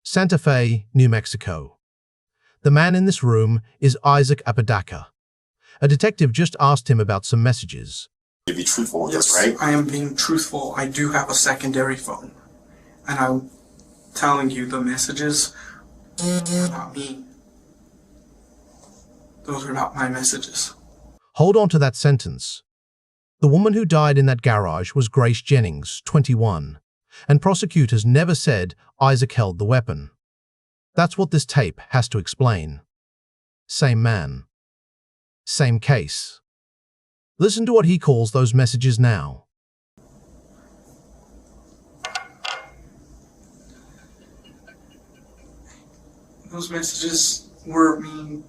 Santa Fe, New Mexico. The man in this room is Isaac Apodaca. A detective just asked him about some messages. To be truthful with Yes, us, right? I am being truthful. I do have a secondary phone. And I'm telling you the messages are not me. Those are not my messages. Hold on to that sentence. The woman who died in that garage was Grace Jennings, 21, and prosecutors never said Isaac held the weapon. That's what this tape has to explain. Same man. Same case. Listen to what he calls those messages now. Those messages were me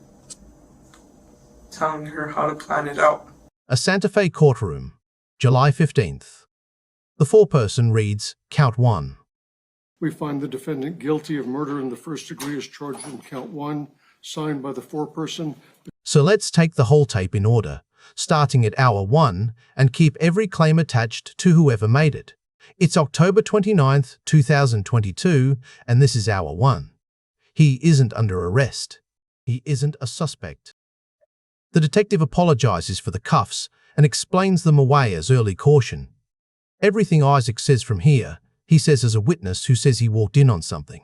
telling her how to plan it out. A Santa Fe courtroom, July 15th. The foreperson reads, Count 1. We find the defendant guilty of murder in the first degree as charged in count 1, signed by the foreperson. So let's take the whole tape in order, starting at hour 1, and keep every claim attached to whoever made it. It's October 29th, 2022, and this is hour 1. He isn't under arrest. He isn't a suspect. The detective apologizes for the cuffs and explains them away as early caution. Everything Isaac says from here, he says as a witness who says he walked in on something.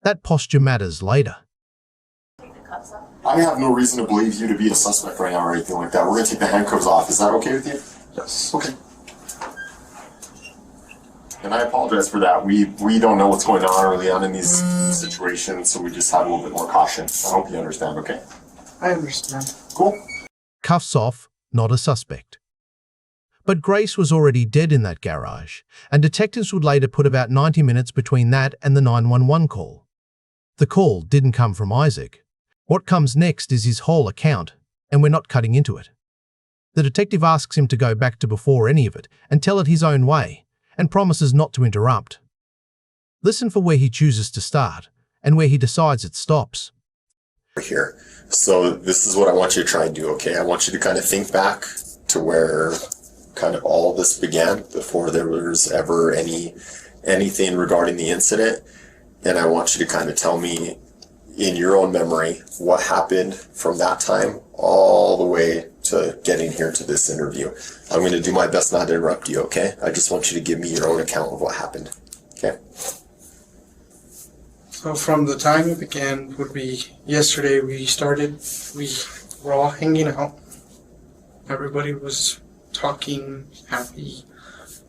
That posture matters later. I have no reason to believe you to be a suspect right now or anything like that. We're going to take the handcuffs off. Is that okay with you? Yes. Okay. And I apologize for that. We don't know what's going on early on in these situations, so we just have a little bit more caution. I hope you understand, okay? I understand. Cool. Cuffs off, not a suspect. But Grace was already dead in that garage, and detectives would later put about 90 minutes between that and the 911 call. The call didn't come from Isaac. What comes next is his whole account, and we're not cutting into it. The detective asks him to go back to before any of it and tell it his own way, and promises not to interrupt. Listen for where he chooses to start, and where he decides it stops. Here. So this is what I want you to try and do, okay? I want you to kind of think back to where kind of all this began before there was ever anything regarding the incident. And I want you to kind of tell me in your own memory what happened from that time all the way to getting here to this interview. I'm going to do my best not to interrupt you, okay? I just want you to give me your own account of what happened, okay? So from the time it began would be yesterday. We were all hanging out. Everybody was talking, happy,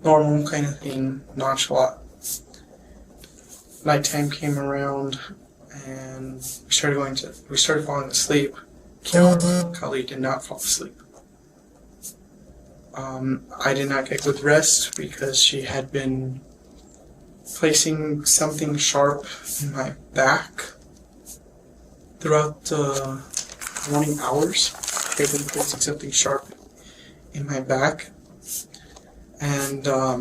normal kind of thing, nonchalant. Nighttime came around and we started falling asleep. Kali did not fall asleep. I did not get good rest because she had been placing something sharp in my back throughout the morning hours. They've been placing something sharp in my back, and I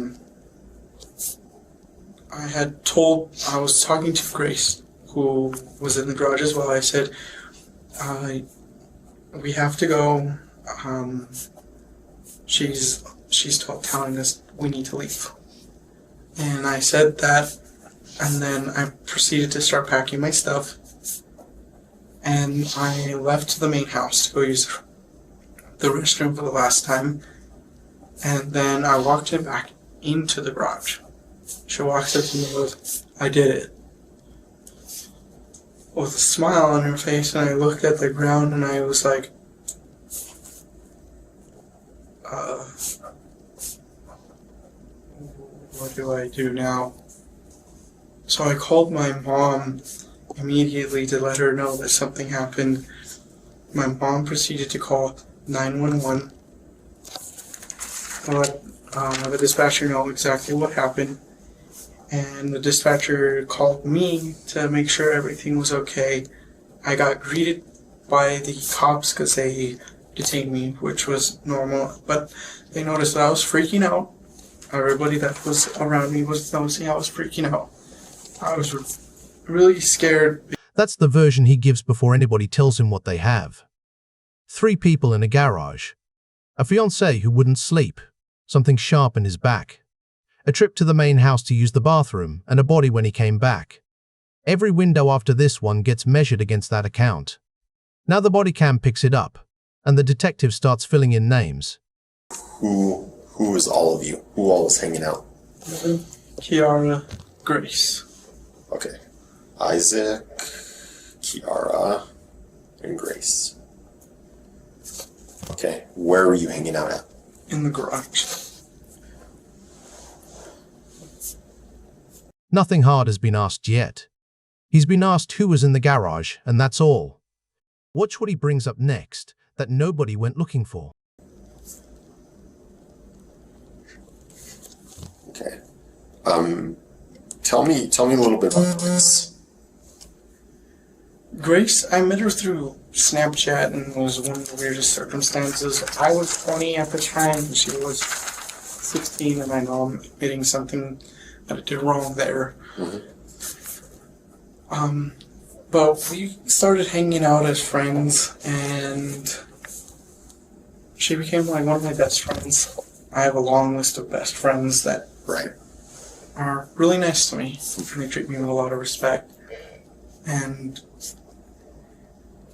was talking to Grace, who was in the garage as well. I said, we have to go. She's telling us we need to leave. And I said that, and then I proceeded to start packing my stuff. And I left to the main house to go use the restroom for the last time. And then I walked him back into the garage. She walks up to me with, I did it, with a smile on her face, and I looked at the ground and I was like, what do I do now? So I called my mom immediately to let her know that something happened. My mom proceeded to call 911. Let the dispatcher know exactly what happened. And the dispatcher called me to make sure everything was okay. I got greeted by the cops because they detained me, which was normal, but they noticed that I was freaking out. Everybody that was around me was noticing I was freaking out. I was really scared. That's the version he gives before anybody tells him what they have. 3 people in a garage. A fiancé who wouldn't sleep. Something sharp in his back. A trip to the main house to use the bathroom, and a body when he came back. Every window after this one gets measured against that account. Now the body cam picks it up, and the detective starts filling in names. Who is all of you? Who all is hanging out? Kiara, Grace. Okay. Isaac, Kiara, and Grace. Okay. Where were you hanging out at? In the garage. Nothing hard has been asked yet. He's been asked who was in the garage, and that's all. Watch what he brings up next that nobody went looking for. Okay. Tell me a little bit about Grace. Grace, I met her through Snapchat, and it was one of the weirdest circumstances. I was 20 at the time, and she was 16, and I know I'm admitting something that I did wrong there. But we started hanging out as friends, and she became like one of my best friends. I have a long list of best friends that Right. are really nice to me, and they treat me with a lot of respect. And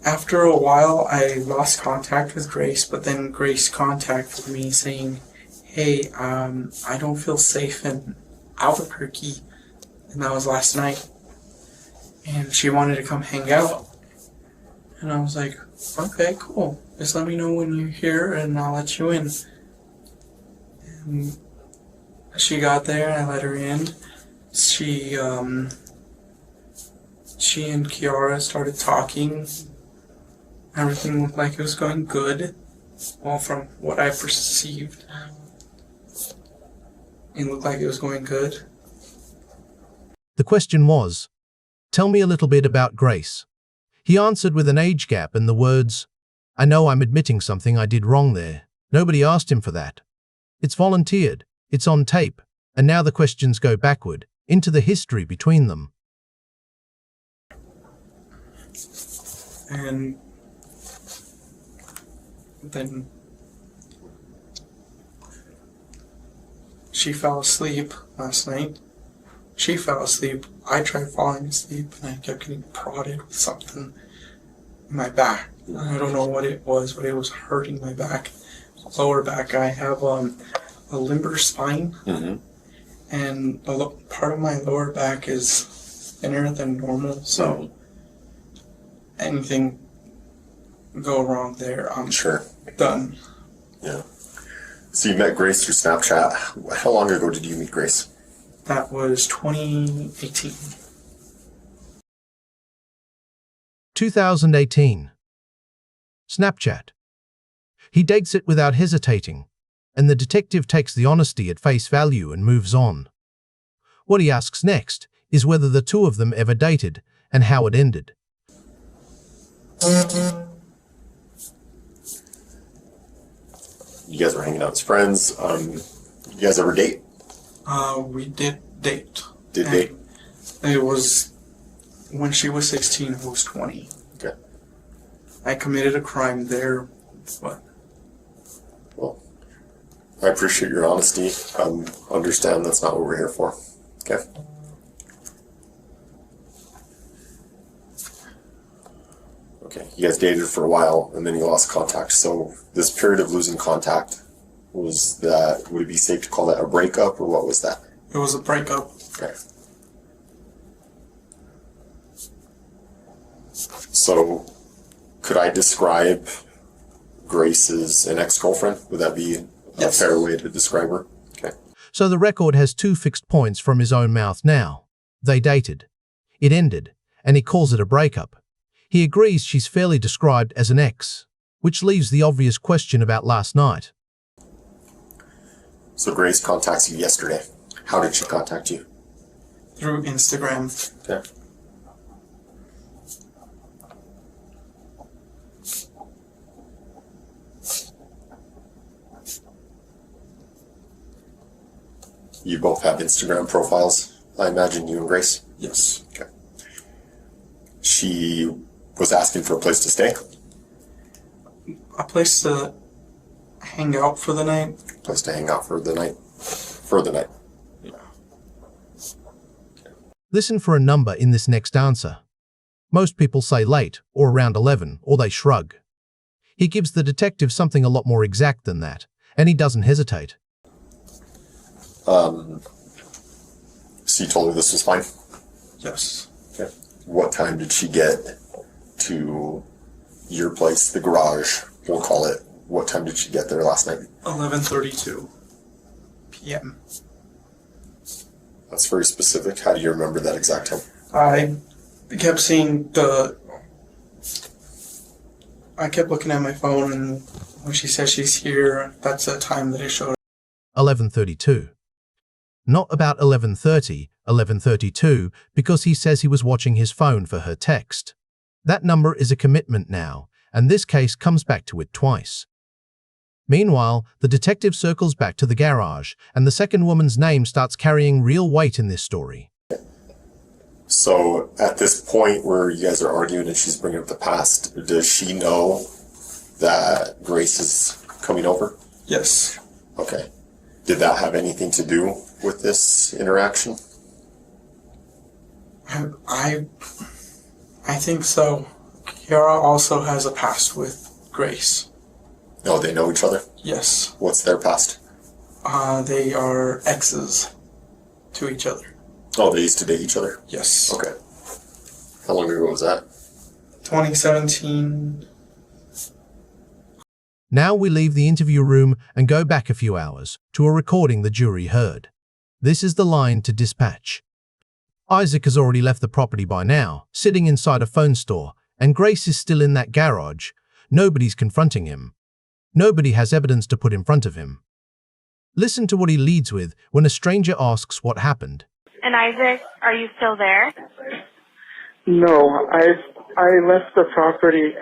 after a while, I lost contact with Grace, but then Grace contacted me saying, hey, I don't feel safe in Albuquerque, and that was last night. And she wanted to come hang out. And I was like, okay, cool. Just let me know when you're here, and I'll let you in. And she got there, and I let her in. She and Kiara started talking. Everything looked like it was going good. Well, from what I perceived, it looked like it was going good. The question was, tell me a little bit about Grace. He answered with an age gap and the words, I know I'm admitting something I did wrong there. Nobody asked him for that. It's volunteered, it's on tape, and now the questions go backward, into the history between them. And then she fell asleep last night. She fell asleep. I tried falling asleep, and I kept getting prodded with something in my back. I don't know what it was, but it was hurting my back. Lower back. I have a limber spine, and part of my lower back is thinner than normal, so anything go wrong there, I'm Sure. done. Yeah. So you met Grace through Snapchat. How long ago did you meet Grace? That was 2018. 2018. Snapchat. He dates it without hesitating, and the detective takes the honesty at face value and moves on. What he asks next is whether the two of them ever dated and how it ended. You guys were hanging out as friends. You guys ever date? We did date. Did date? It was when she was 16, I was 20. Okay. I committed a crime there, but Well, I appreciate your honesty. Understand that's not what we're here for. Okay. Okay. You guys dated for a while, and then you lost contact. So this period of losing contact, would it be safe to call that a breakup, or what was that? it was a breakup. Okay. So, could I describe Grace as an ex-girlfriend? Would that be a Yes. fair way to describe her? Okay. So the record has two fixed points from his own mouth now. They dated. It ended, and he calls it a breakup. He agrees she's fairly described as an ex, which leaves the obvious question about last night. So Grace contacts you yesterday. How did she contact you? Through Instagram. Okay. You both have Instagram profiles, I imagine, you and Grace? Yes. Okay. She was asking for a place to stay? A place to hang out for the night. Place to hang out for the night? For the night. Yeah. Listen for a number in this next answer. Most people say late, or around 11, or they shrug. He gives the detective something a lot more exact than that, and he doesn't hesitate. So you told her this was fine? Yes. Okay. What time did she get to your place, the garage, we'll call it? What time did she get there last night? 11:32 p.m. That's very specific. How do you remember that exact time? I kept seeing I kept looking at my phone, and when she says she's here, that's the time that it showed. 11:32. Not about 11:30, 11:32, because he says he was watching his phone for her text. That number is a commitment now, and this case comes back to it twice. Meanwhile, the detective circles back to the garage, and the second woman's name starts carrying real weight in this story. So at this point where you guys are arguing and she's bringing up the past, does she know that Grace is coming over? Yes. Okay. Did that have anything to do with this interaction? I think so. Kiara also has a past with Grace. No, they know each other? Yes. What's their past? They are exes to each other. Oh, they used to date each other? Yes. Okay. How long ago was that? 2017. Now we leave the interview room and go back a few hours to a recording the jury heard. This is the line to dispatch. Isaac has already left the property by now, sitting inside a phone store, and Grace is still in that garage. Nobody's confronting him. Nobody has evidence to put in front of him. Listen to what he leads with when a stranger asks what happened. And Isaac, are you still there? No, I left the property.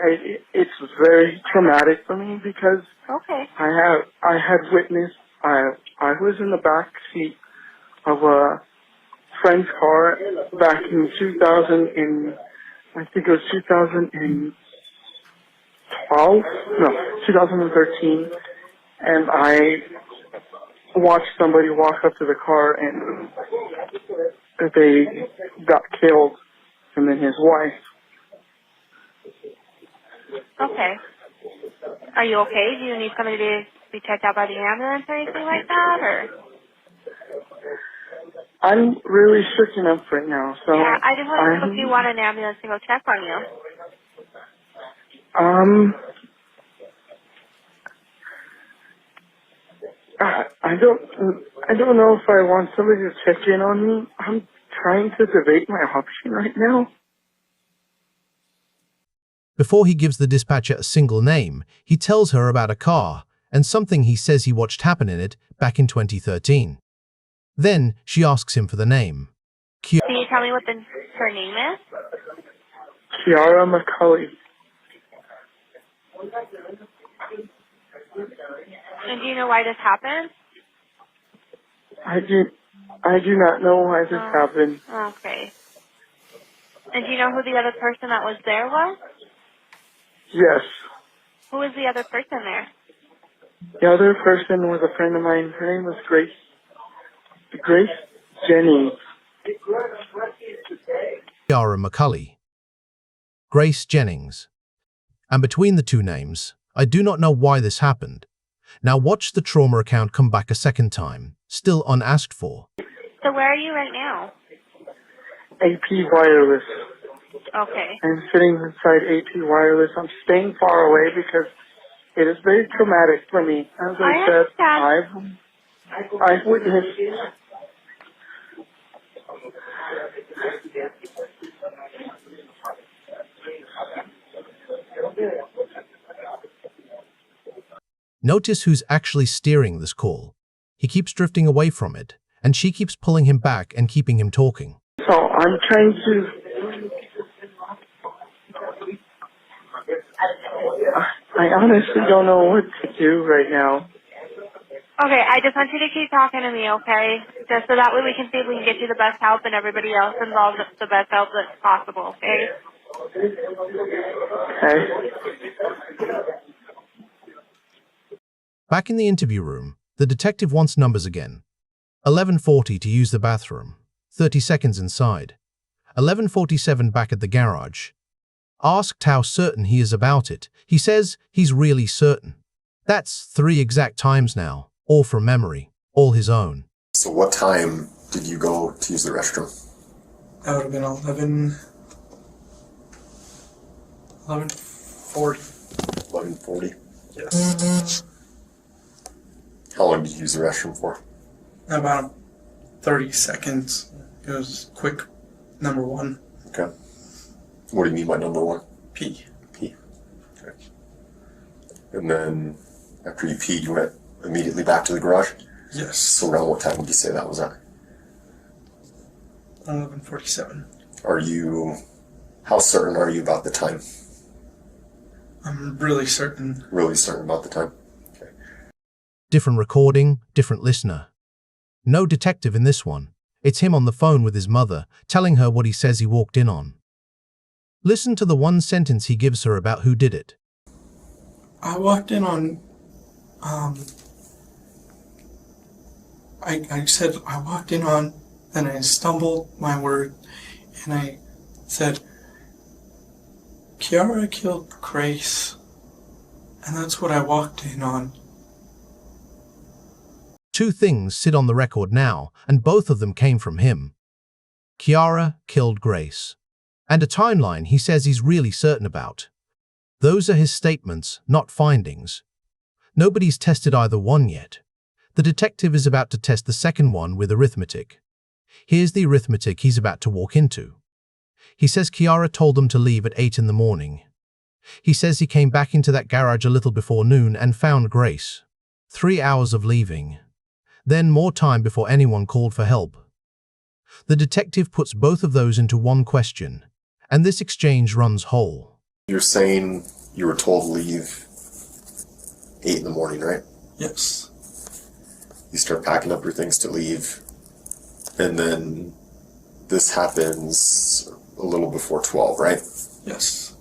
It's very traumatic for me because Okay. I had witnessed. I was in the back seat of a friend's car back in 2000 in, I think it was 2012, no, 2013, and I watched somebody walk up to the car and they got killed, and then his wife. Okay. Are you okay? Do you need somebody to be checked out by the ambulance or anything like that, or? I'm really stricken up right now, so Yeah, I just want to know if you want an ambulance to go check on you. I don't know if I want somebody to check in on me. I'm trying to debate my option right now. Before he gives the dispatcher a single name, he tells her about a car and something he says he watched happen in it back in 2013. Then she asks him for the name. Can you tell me what her name is? Kiara McCulley. And do you know why this happened? I do not know why this happened. Okay. And do you know who the other person that was there was? Yes. Who was the other person there? The other person was a friend of mine. Her name was Grace Jennings. Kiara McCulley. Grace Jennings. And between the two names, I do not know why this happened. Now watch the trauma account come back a second time, still unasked for. So where are you right now? AP Wireless. Okay. I'm sitting inside AP Wireless. I'm staying far away because it is very traumatic for me. As I said, understand. I've witnessed. Notice who's actually steering this call. He keeps drifting away from it, and she keeps pulling him back and keeping him talking. So I'm trying to. I honestly don't know what to do right now. Okay, I just want you to keep talking to me, okay? Just so that way we can see if we can get you the best help and everybody else involved the best help that's possible, okay? Okay. Back in the interview room, the detective wants numbers again. 11:40 to use the bathroom, 30 seconds inside, 11:47 back at the garage. Asked how certain he is about it, he says he's really certain. That's 3 exact times now, all from memory, all his own. So what time did you go to use the restroom? That would have been 11:40. 11:40. Yes. How long did you use the restroom for? About 30 seconds. It was quick. Number 1. Okay. What do you mean by number 1? Pee. Pee. Okay. And then after you peed, you went immediately back to the garage? Yes. So around what time would you say that was at? 11:47. How certain are you about the time? I'm really certain. Really certain about the time? Okay. Different recording, different listener. No detective in this one. It's him on the phone with his mother, telling her what he says he walked in on. Listen to the one sentence he gives her about who did it. I walked in on, I said, I walked in on, then I stumbled my word, and I said, Kiara killed Grace, and that's what I walked in on. 2 things sit on the record now, and both of them came from him. Kiara killed Grace. And a timeline he says he's really certain about. Those are his statements, not findings. Nobody's tested either one yet. The detective is about to test the second one with arithmetic. Here's the arithmetic he's about to walk into. He says Kiara told them to leave at 8 in the morning. He says he came back into that garage a little before noon and found Grace. 3 hours of leaving. Then more time before anyone called for help. The detective puts both of those into one question, and this exchange runs whole. You're saying you were told to leave 8 in the morning, right? Yes. You start packing up your things to leave, and then this happens a little before 12, right? Yes.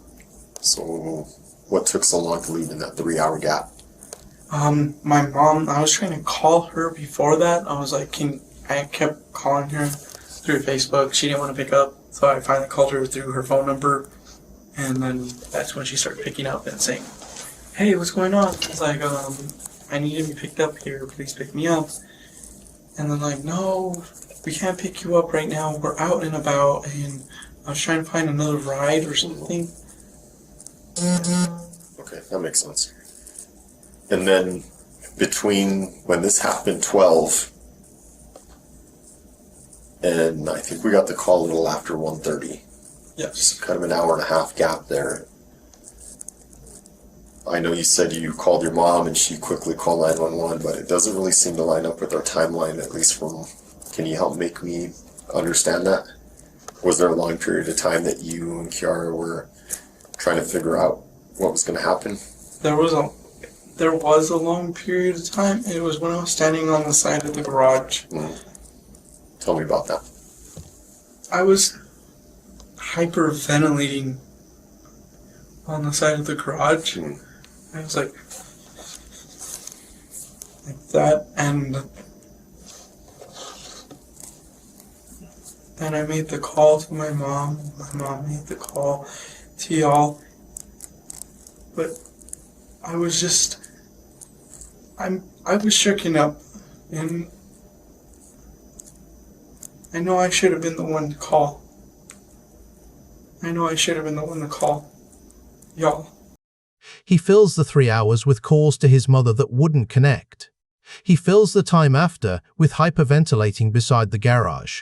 So what took so long to leave in that 3-hour gap? My mom, I was trying to call her before that. I was like, I kept calling her through Facebook. She didn't want to pick up, so I finally called her through her phone number, and then that's when she started picking up and saying, hey, what's going on? I was like, I need to be picked up here. Please pick me up. And then like, no, we can't pick you up right now. We're out and about, and I was trying to find another ride or something. Okay, that makes sense. And then between when this happened, 12, and I think we got the call a little after 1:30. Yes. Kind of an hour and a half gap there. I know you said you called your mom and she quickly called 911, but it doesn't really seem to line up with our timeline, at least from, can you help make me understand that? Was there a long period of time that you and Kiara were trying to figure out what was going to happen? There was a long period of time. It was when I was standing on the side of the garage. Tell me about that. I was hyperventilating on the side of the garage. I was like that, and then I made the call to my mom. My mom made the call to y'all. But I was just, I was shooken up, and I know I should have been the one to call. Y'all. He fills the 3 hours with calls to his mother that wouldn't connect. He fills the time after with hyperventilating beside the garage.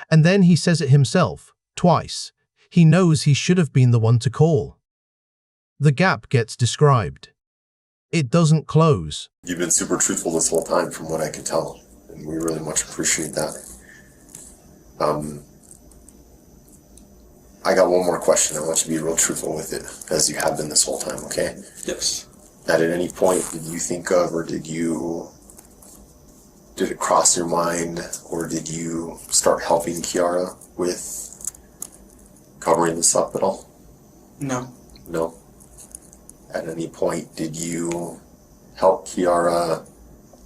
And then he says it himself, twice. He knows he should have been the one to call. The gap gets described. It doesn't close. You've been super truthful this whole time from what I can tell, and we really much appreciate that. I got one more question. I want you to be real truthful with it, as you have been this whole time, okay? Yes. At any point, did you think of, or did it cross your mind, or did you start helping Kiara with covering this up at all? No. No? At any point, did you help Kiara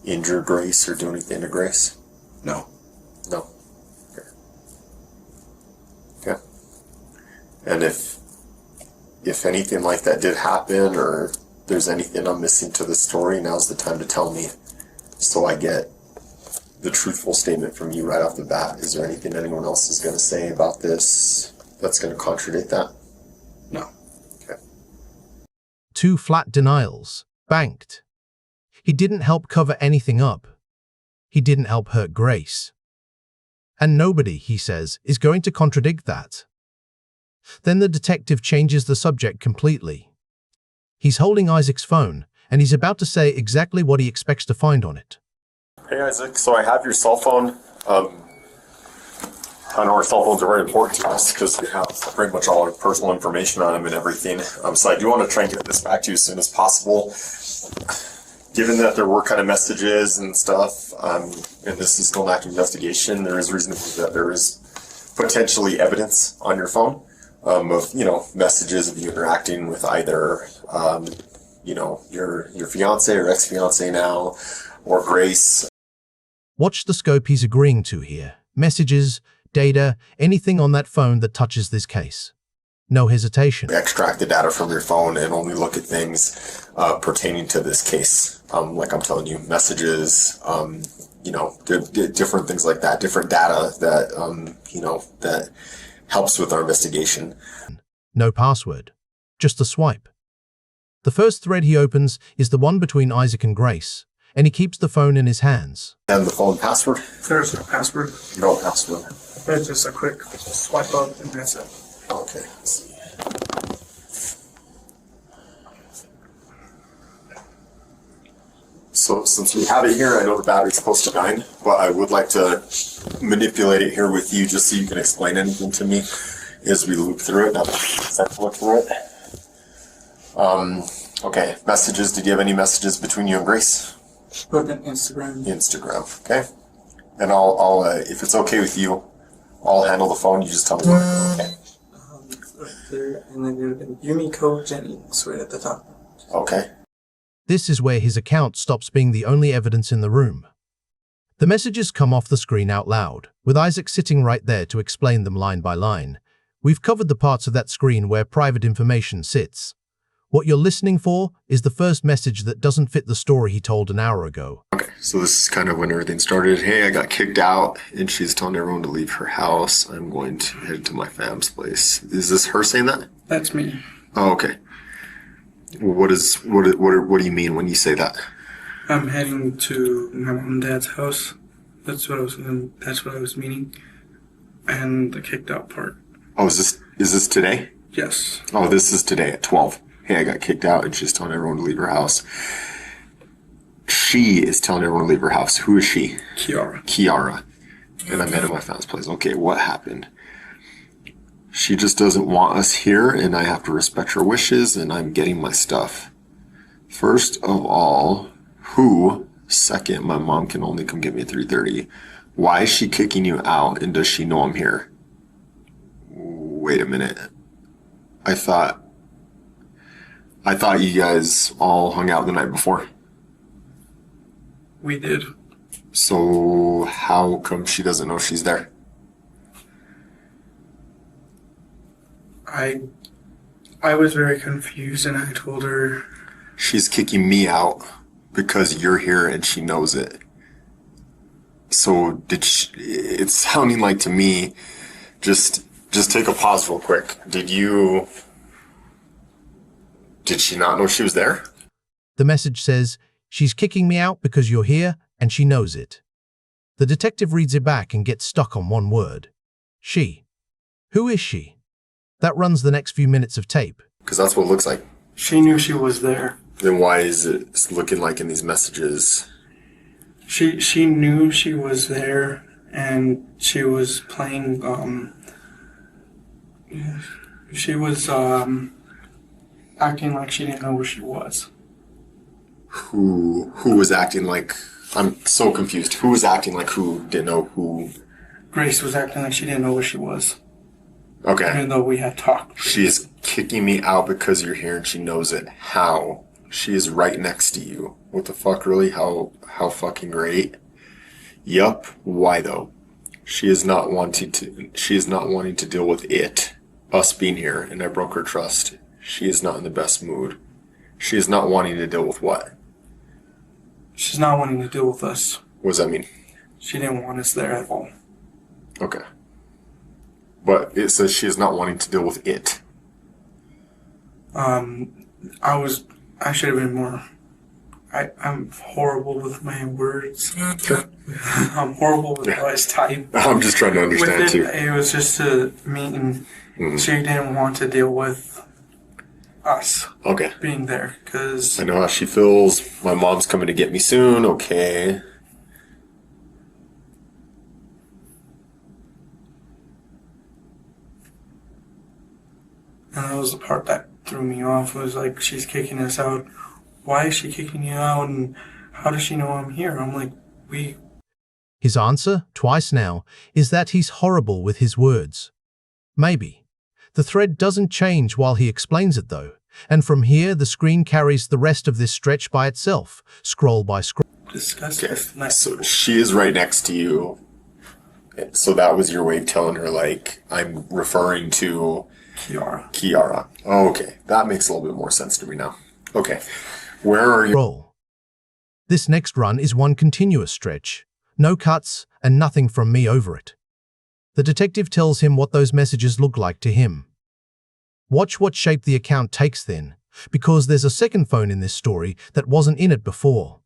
injure Grace or do anything to Grace? No. No. Okay. And if anything like that did happen, or there's anything I'm missing to the story, now's the time to tell me, so I get the truthful statement from you right off the bat. Is there anything anyone else is going to say about this that's going to contradict that? No. Okay. 2 flat denials. Banked. He didn't help cover anything up. He didn't help hurt Grace. And nobody, he says, is going to contradict that. Then the detective changes the subject completely. He's holding Isaac's phone, and he's about to say exactly what he expects to find on it. Hey Isaac, so I have your cell phone. I know our cell phones are very important to us because we have pretty much all our personal information on them and everything. So I do want to try and get this back to you as soon as possible. Given that there were kind of messages and stuff, and this is still an active investigation, there is reason to believe that there is potentially evidence on your phone of, messages of you interacting with either, your fiance or ex-fiance now, or Grace. Watch the scope he's agreeing to here. Messages, data, anything on that phone that touches this case. No hesitation. Extract the data from your phone and only look at things pertaining to this case. Like I'm telling you, messages, different things like that, different data that, that helps with our investigation. No password. Just the swipe. The first thread he opens is the one between Isaac and Grace, and he keeps the phone in his hands. And the phone password? There's no password. No password. It's just a quick swipe up and that's it. Okay, let's see. So since we have it here, I know the battery's close to 9, but I would like to manipulate it here with you just so you can explain anything to me as we loop through it. Now, let's look through it. Okay, messages. Did you have any messages between you and Grace? Put in Instagram. Instagram, okay. And I'll if it's okay with you, I'll handle the phone. You just tell me when, okay? Right there, and then you're Yumiko Jennings right at the top. Okay. This is where his account stops being the only evidence in the room. The messages come off the screen out loud, with Isaac sitting right there to explain them line by line. We've covered the parts of that screen where private information sits. What you're listening for is the first message that doesn't fit the story he told an hour ago. Okay, so this is kind of when everything started. Hey, I got kicked out, and she's telling everyone to leave her house. I'm going to head to my fam's place. Is this her saying that? That's me. Oh, okay. What do you mean when you say that? I'm heading to my mom and dad's house. That's what I was meaning. And the kicked out part. Oh, is this today? Yes. Oh, this is today at 12. Hey, I got kicked out, and she's telling everyone to leave her house. She is telling everyone to leave her house. Who is she? Kiara. And I met at my fam's place. Okay, what happened? She just doesn't want us here, and I have to respect her wishes, and I'm getting my stuff. First of all, who? Second, my mom can only come get me at 3:30. Why is she kicking you out, and does she know I'm here? Wait a minute. I thought you guys all hung out the night before. We did. So how come she doesn't know she's there? I was very confused, and I told her She's kicking me out because you're here and she knows it. So it's sounding like to me, just take a pause real quick. Did she not know she was there? The message says, she's kicking me out because you're here and she knows it. The detective reads it back and gets stuck on one word. She. Who is she? That runs the next few minutes of tape. Because that's what it looks like. she knew she was there. Then why is it looking like in these messages? She knew she was there, and she was playing. She was acting like she didn't know where she was. Who was acting like? I'm so confused. Who was acting like who didn't know who? Grace was acting like she didn't know where she was. Okay. Even though we had talked. She is kicking me out because you're here and she knows it. How? She is right next to you. What the fuck, really? How fucking great? Yup. Why though? She is not wanting to deal with it us being here and I broke her trust, she is not in the best mood. She is not wanting to deal with what? She's not wanting to deal with us. What does that mean? She didn't want us there at all. Okay. But it says she is not wanting to deal with it. I should have been more. I'm horrible with my words. I'm horrible with how I type. I'm just trying to understand too. It was just a meeting. She didn't want to deal with us being there because I know how she feels. My mom's coming to get me soon. Okay. And that was the part that threw me off. It was like, she's kicking us out. Why is she kicking you out? And how does she know I'm here? I'm like, His answer, twice now, is that he's horrible with his words. Maybe. The thread doesn't change while he explains it though, and from here the screen carries the rest of this stretch by itself, scroll by scroll. Disgusting. Okay. So she is right next to you. So that was your way of telling her, like, I'm referring to Kiara. Oh, okay. That makes a little bit more sense to me now. Okay. Where are you? Roll. This next run is one continuous stretch. No cuts and nothing from me over it. The detective tells him what those messages look like to him. Watch what shape the account takes then, because there's a second phone in this story that wasn't in it before.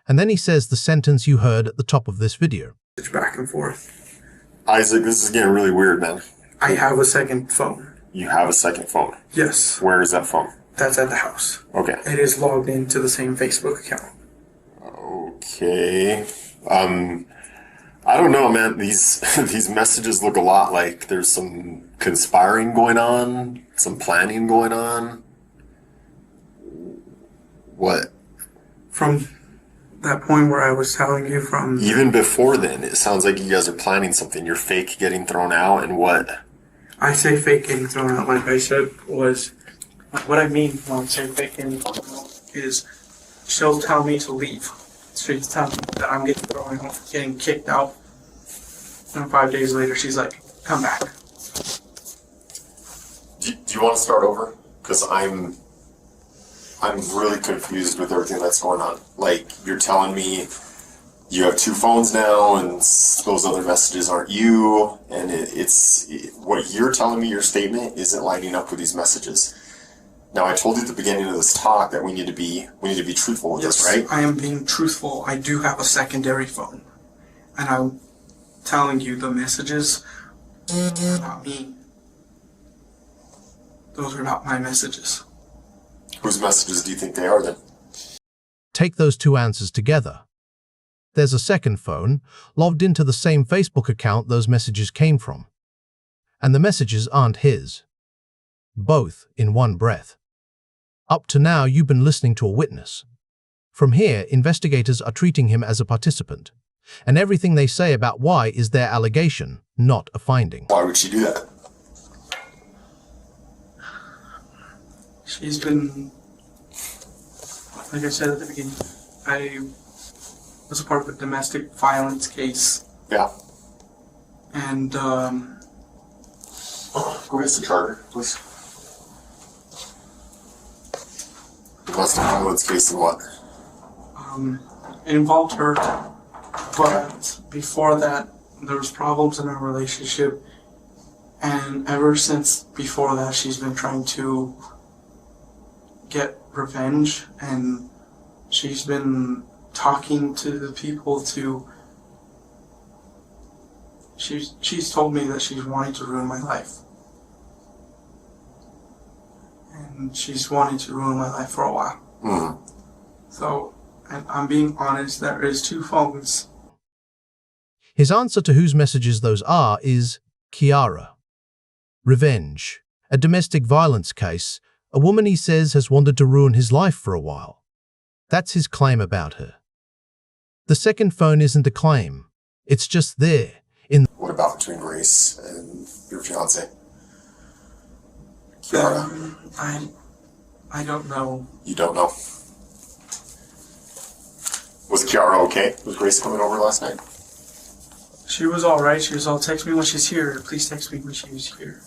And then he says the sentence you heard at the top of this video. Back and forth. Isaac, this is getting really weird, man. I have a second phone. You have a second phone? Yes. Where is that phone? That's at the house. Okay. It is logged into the same Facebook account. Okay. I don't know, man. These messages look a lot like there's some conspiring going on, some planning going on. What? From that point where I was telling you from... Even before then, it sounds like you guys are planning something. You're fake getting thrown out and what? I say fake getting thrown out, like I said, was... What I mean when I say fake getting thrown out is she'll tell me to leave. She's telling me that I'm getting thrown out, getting kicked out. And 5 days later, she's like, come back. Do you want to start over? Because I'm really confused with everything that's going on. Like, you're telling me you have two phones now, and those other messages aren't you, and it's what you're telling me, your statement, isn't lining up with these messages. Now, I told you at the beginning of this talk that we need to be truthful with this, right? I am being truthful. I do have a secondary phone. And I'm telling you the messages are not me. Those are not my messages. Whose messages do you think they are then? Take those two answers together. There's a second phone, logged into the same Facebook account those messages came from. And the messages aren't his. Both in one breath. Up to now, you've been listening to a witness. From here, investigators are treating him as a participant. And everything they say about why is their allegation, not a finding. Why would she do that? She's been, like I said at the beginning, I was a part of a domestic violence case. Yeah. And, Go get the charger, please. Domestic violence case and what? it involved her, but before that, there was problems in our relationship, and ever since before that, she's been trying to get revenge, and she's been talking to the people to... She's told me that she's wanting to ruin my life. And she's wanting to ruin my life for a while. Mm-hmm. So, and I'm being honest, there is 2 phones. His answer to whose messages those are is Kiara. Revenge. A domestic violence case. A woman he says has wanted to ruin his life for a while. That's his claim about her. The second phone isn't a claim. It's just there. What about between Grace and your fiance? Kiara? I don't know. You don't know? Was Kiara okay? Was Grace coming over last night? She was alright. She was all, text me when she's here. Please text me when she was here.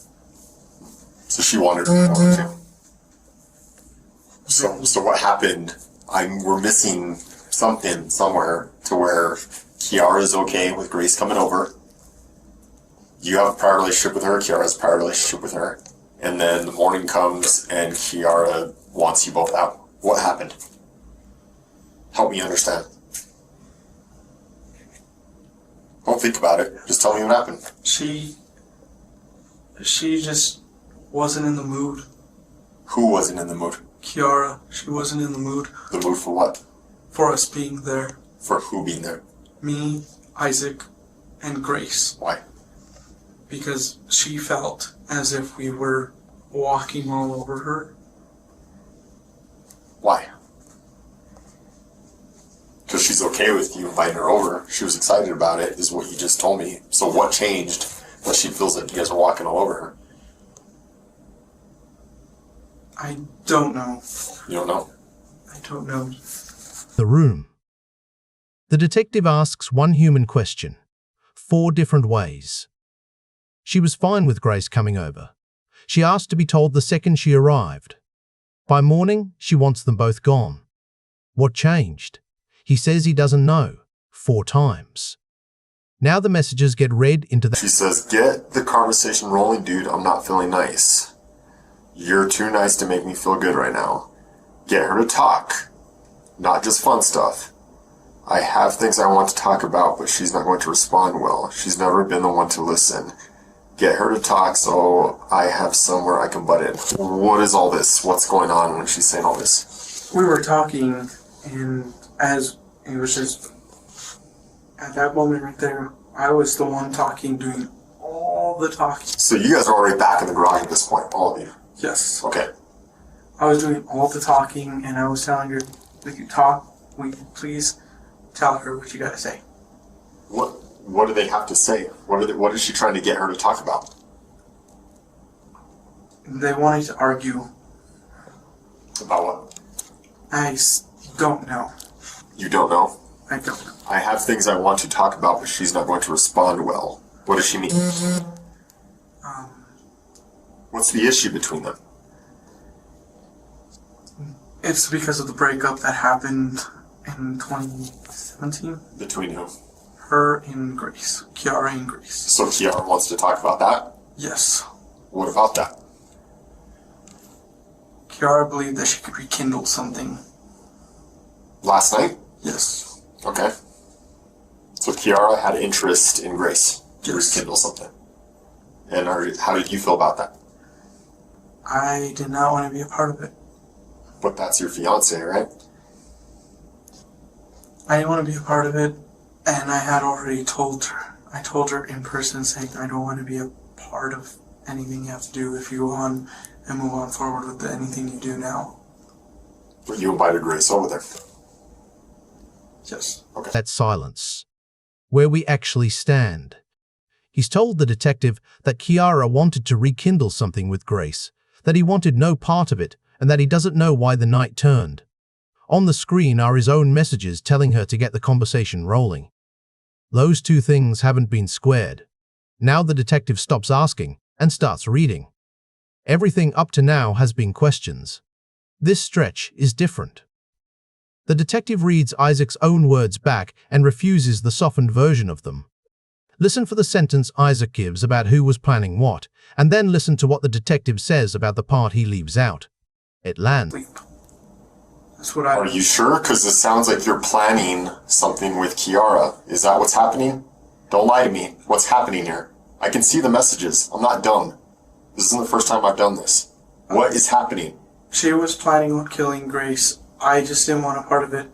She wanted her more too. So what happened? We're missing something somewhere to where Kiara's okay with Grace coming over. You have a prior relationship with her, Kiara has a prior relationship with her. And then the morning comes and Kiara wants you both out. What happened? Help me understand. Don't think about it. Just tell me what happened. She just wasn't in the mood. Who wasn't in the mood? Kiara, she wasn't in the mood. The mood for what? For us being there. For who being there? Me, Isaac, and Grace. Why? Because she felt as if we were walking all over her. Why? Because she's okay with you inviting her over. She was excited about it, is what you just told me. So what changed that she feels like you guys are walking all over her? I don't know. You don't know? I don't know. The room. The detective asks one human question, 4 different ways. She was fine with Grace coming over. She asked to be told the second she arrived. By morning, she wants them both gone. What changed? He says he doesn't know, 4 times. Now the messages get read into the... She says, get the conversation rolling, dude. I'm not feeling nice. You're too nice to make me feel good right now. Get her to talk. Not just fun stuff. I have things I want to talk about, but she's not going to respond well. She's never been the one to listen. Get her to talk so I have somewhere I can butt in. What is all this? What's going on when she's saying all this? We were talking, and as it was just at that moment right there, I was the one talking, doing all the talking. So you guys are already back in the garage at this point, all of you? Yes. Okay. I was doing all the talking, and I was telling her, we can talk, we can please tell her what you gotta say. What do they have to say? What is she trying to get her to talk about? They wanted to argue. About what? I don't know. You don't know? I don't know. I have things I want to talk about, but she's not going to respond well. What does she mean? What's the issue between them? It's because of the breakup that happened in 2017. Between who? Her and Grace. Kiara and Grace. So Kiara wants to talk about that? Yes. What about that? Kiara believed that she could rekindle something. Last night? Yes. Okay. So Kiara had interest in Grace to Yes. rekindle something. And how did you feel about that? I did not want to be a part of it. But that's your fiance, right? I didn't want to be a part of it, and I had already told her. I told her in person saying I don't want to be a part of anything you have to do if you go on and move on forward with anything you do now. But you invited Grace over there. Yes. Okay. That silence. Where we actually stand. He's told the detective that Kiara wanted to rekindle something with Grace, that he wanted no part of it, and that he doesn't know why the night turned. On the screen are his own messages telling her to get the conversation rolling. Those 2 things haven't been squared. Now the detective stops asking and starts reading. Everything up to now has been questions. This stretch is different. The detective reads Isaac's own words back and refuses the softened version of them. Listen for the sentence Isaac gives about who was planning what, and then listen to what the detective says about the part he leaves out. It lands. That's what I... Are you sure? Because it sounds like you're planning something with Kiara. Is that what's happening? Don't lie to me. What's happening here? I can see the messages. I'm not dumb. This isn't the first time I've done this. What is happening? She was planning on killing Grace. I just didn't want a part of it.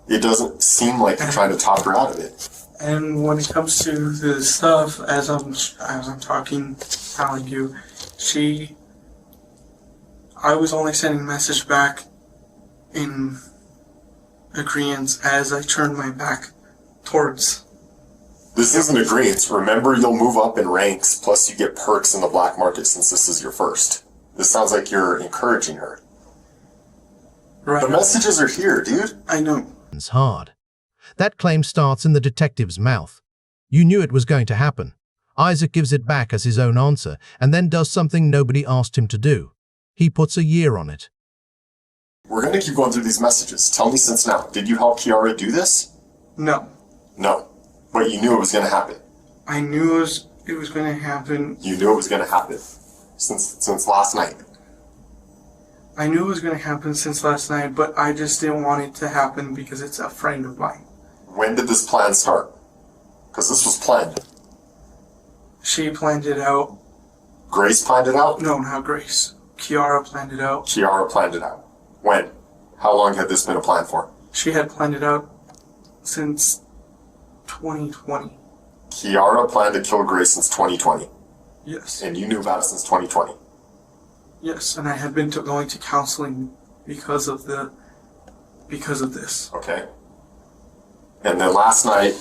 It doesn't seem like you're trying to talk her out of it. And when it comes to the stuff, as I'm talking, telling you, I was only sending a message back in agreement as I turned my back towards. This isn't agreement. Remember, you'll move up in ranks, plus you get perks in the black market since this is your first. This sounds like you're encouraging her. Right. The messages are here, dude. I know. Hard. That claim starts in the detective's mouth. You knew it was going to happen. Isaac gives it back as his own answer and then does something nobody asked him to do. He puts a year on it. We're going to keep going through these messages. Tell me since now, did you help Kiara do this? No. No. But you knew it was going to happen. I knew it was going to happen. You knew it was going to happen since last night. I knew it was going to happen since last night, but I just didn't want it to happen because it's a friend of mine. When did this plan start? Because this was planned. She planned it out. Grace planned it out? No, not Grace. Kiara planned it out. Kiara planned it out. When? How long had this been a plan for? She had planned it out since 2020. Kiara planned to kill Grace since 2020. Yes. And you knew about it since 2020. Yes, and I had been going to counseling because of this. Okay. And then last night,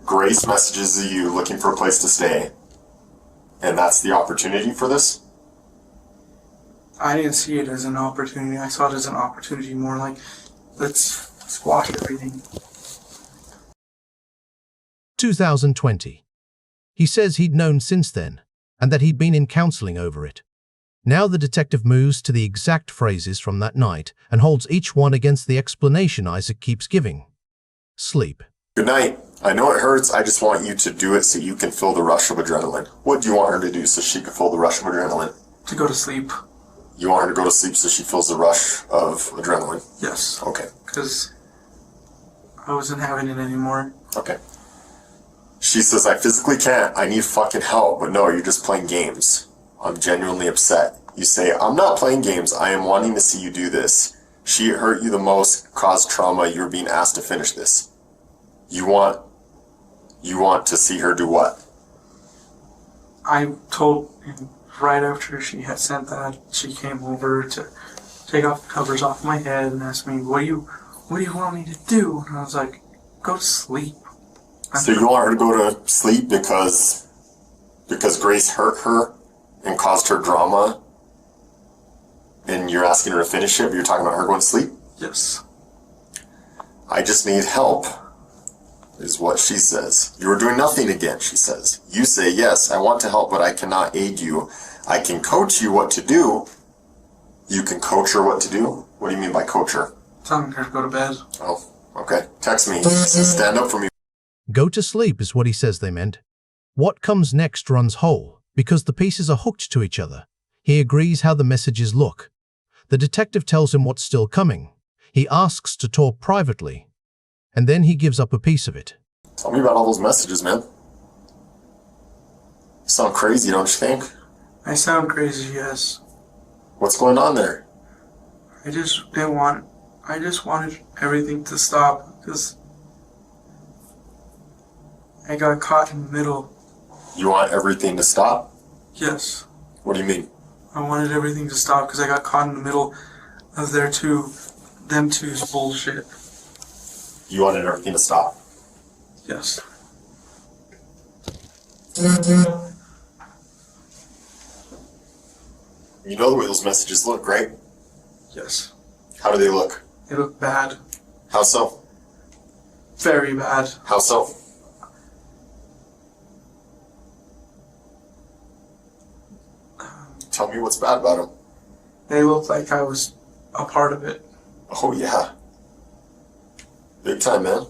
Grace messages you looking for a place to stay. And that's the opportunity for this? I didn't see it as an opportunity. I saw it as an opportunity more like, let's squash everything. 2020. He says he'd known since then, and that he'd been in counseling over it. Now the detective moves to the exact phrases from that night and holds each one against the explanation Isaac keeps giving. Sleep. Good night. I know it hurts. I just want you to do it so you can feel the rush of adrenaline. What do you want her to do so she can feel the rush of adrenaline? To go to sleep. You want her to go to sleep so she feels the rush of adrenaline? Yes. Okay. Because I wasn't having it anymore. Okay. She says, I physically can't. I need fucking help. But no, you're just playing games. I'm genuinely upset. You say, I'm not playing games. I am wanting to see you do this. She hurt you the most, caused trauma. You're being asked to finish this. You want to see her do what? I told him right after she had sent that, she came over to take off the covers off my head and asked me, what do you want me to do? And I was like, go to sleep. So you want her to go to sleep because Grace hurt her and caused her drama, and you're asking her to finish it, but you're talking about her going to sleep? Yes. I just need help, is what she says. You are doing nothing again, she says. You say, yes, I want to help, but I cannot aid you. I can coach you what to do. You can coach her what to do? What do you mean by coach her? Telling her to go to bed. Oh, okay. Text me. Stand up for me. Go to sleep is what he says they meant. What comes next runs whole, because the pieces are hooked to each other. He agrees how the messages look. The detective tells him what's still coming. He asks to talk privately, and then he gives up a piece of it. Tell me about all those messages, man. You sound crazy, don't you think? I sound crazy, yes. What's going on there? I just wanted everything to stop because I got caught in the middle. You want everything to stop? Yes. What do you mean? I wanted everything to stop because I got caught in the middle of them two's bullshit. You wanted everything to stop? Yes. You know the way those messages look, right? Yes. How do they look? They look bad. How so? Very bad. How so? Tell me what's bad about them. They look like I was a part of it. Oh, yeah. Big time, man.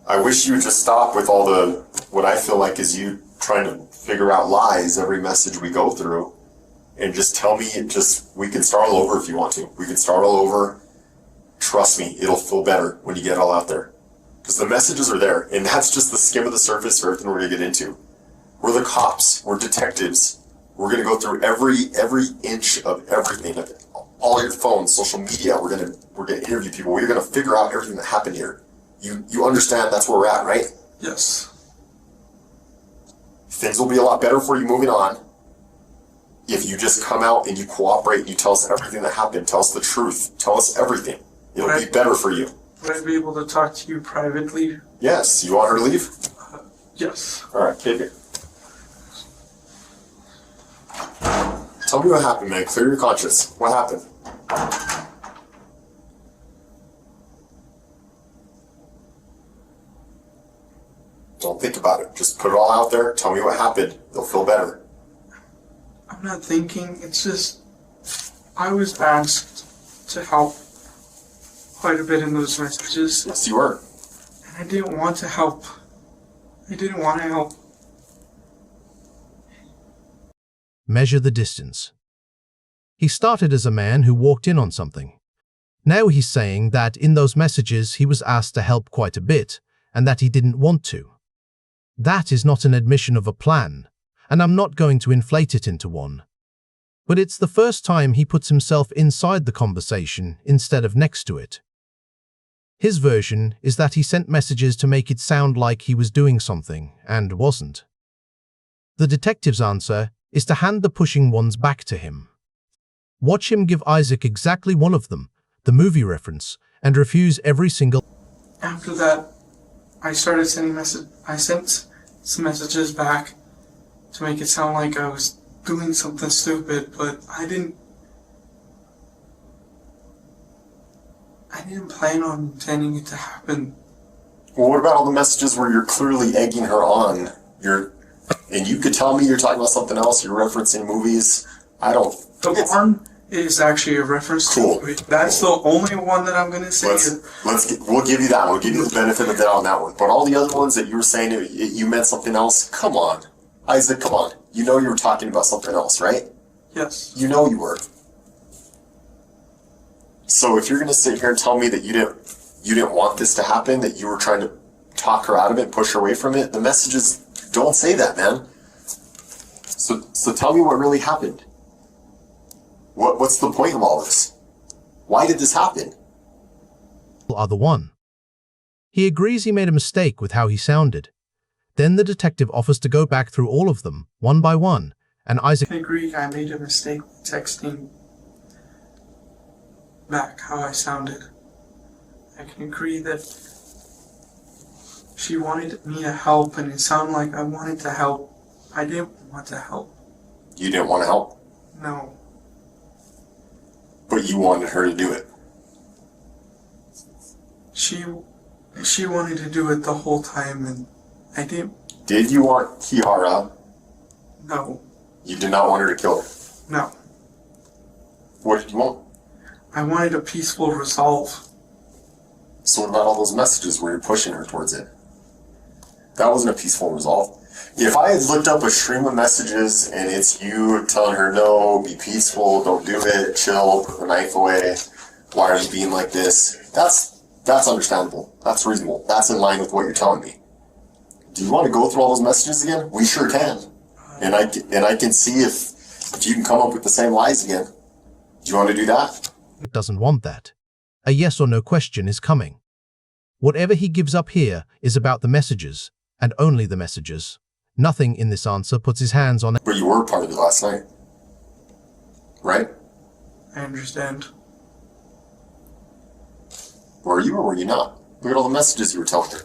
I wish you would just stop with all the, what I feel like is you trying to figure out lies every message we go through, and just tell me, we can start all over if you want to. We can start all over. Trust me, it'll feel better when you get all out there. Because the messages are there, and that's just the skim of the surface for everything we're going to get into. We're the cops. We're detectives. We're going to go through every inch of everything. All your phones, social media. We're going to interview people. We're going to figure out everything that happened here. You understand that's where we're at, right? Yes. Things will be a lot better for you moving on if you just come out and you cooperate and you tell us everything that happened. Tell us the truth. Tell us everything. It'll be better for you. Would I be able to talk to you privately? Yes. You want her to leave? Yes. All right, take it. Tell me what happened, man. Clear your conscience. What happened? Don't think about it. Just put it all out there. Tell me what happened. They'll feel better. I'm not thinking. It's just I was asked to help quite a bit in those messages. Yes, you were. And I didn't want to help. I didn't want to help. Measure the distance. He started as a man who walked in on something. Now he's saying that in those messages he was asked to help quite a bit and that he didn't want to. That is not an admission of a plan, and I'm not going to inflate it into one. But it's the first time he puts himself inside the conversation instead of next to it. His version is that he sent messages to make it sound like he was doing something and wasn't. The detective's answer is to hand the pushing ones back to him. Watch him give Isaac exactly one of them, the movie reference, and refuse every single. After that, I started sending I sent some messages back to make it sound like I was doing something stupid, but I didn't plan on intending it to happen. Well, what about all the messages where you're clearly egging her on? And you could tell me you're talking about something else. You're referencing movies. The one is actually a reference to a movie. That's the only one that I'm going to say. We'll give you that. We'll give you the benefit of the doubt on that one. But all the other ones that you were saying you meant something else. Come on, Isaac. Come on. You know you were talking about something else, right? Yes. You know you were. So if you're going to sit here and tell me that you didn't want this to happen, that you were trying to talk her out of it, push her away from it, the messages don't say that, man. So tell me what really happened. What's the point of all this? Why did this happen? Other one. He agrees he made a mistake with how he sounded. Then the detective offers to go back through all of them, one by one, and Isaac. I agree I made a mistake with texting back how I sounded. I can agree that she wanted me to help and it sounded like I wanted to help. I didn't want to help. You didn't want to help? No. But you wanted her to do it. She wanted to do it the whole time and I didn't. Did you want Kiara? No. You did not want her to kill her? No. What did you want? I wanted a peaceful resolve. So what about all those messages where you're pushing her towards it? That wasn't a peaceful resolve. If I had looked up a stream of messages and it's you telling her, no, be peaceful, don't do it, chill, put the knife away, why are you being like this? That's understandable. That's reasonable. That's in line with what you're telling me. Do you want to go through all those messages again? We sure can. And I can see if you can come up with the same lies again. Do you want to do that? Doesn't want that. A yes or no question is coming. Whatever he gives up here is about the messages, and only the messages. Nothing in this answer puts his hands on it. But you were part of it last night. Right? I understand. Were you or were you not? Look at all the messages you were telling her.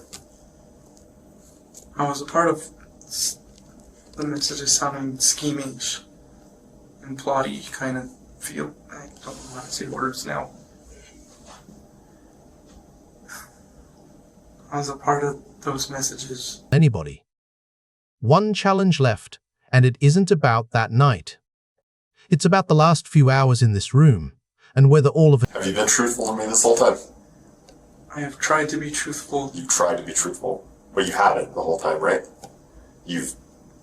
I was a part of the messages sounding schemish and plotty kind of feel. I don't know how to say words now. I was a part of those messages. Anybody. One challenge left, and it isn't about that night. It's about the last few hours in this room, and whether all of it. Have you been truthful to me this whole time? I have tried to be truthful. You've tried to be truthful, but you haven't the whole time, right? You've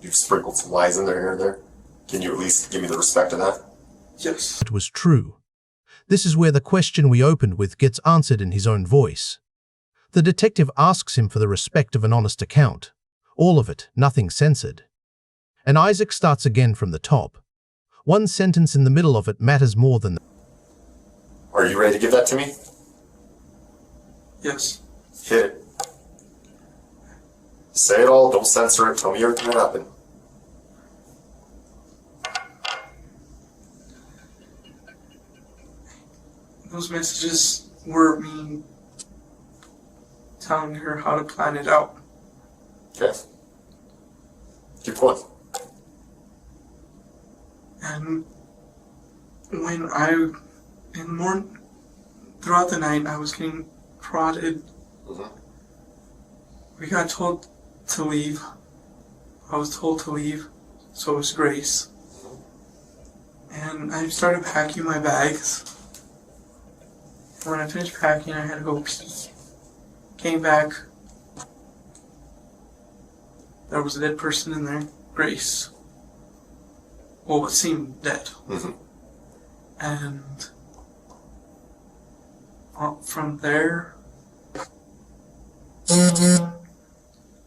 sprinkled some lies in there here and there. Can you at least give me the respect of that? Yes. It was true. This is where the question we opened with gets answered in his own voice. The detective asks him for the respect of an honest account. All of it, nothing censored. And Isaac starts again from the top. One sentence in the middle of it matters more than. Are you ready to give that to me? Yes. Hit it. Say it all, don't censor it, tell me everything that happened. Those messages were me telling her how to plan it out. Okay. Keep going. And when in the morning, throughout the night, I was getting prodded. Mm-hmm. We got told to leave. I was told to leave, so was Grace. And I started packing my bags. And when I finished packing, I had to go pee. Came back. There was a dead person in there, Grace. Well, it seemed dead. And from there,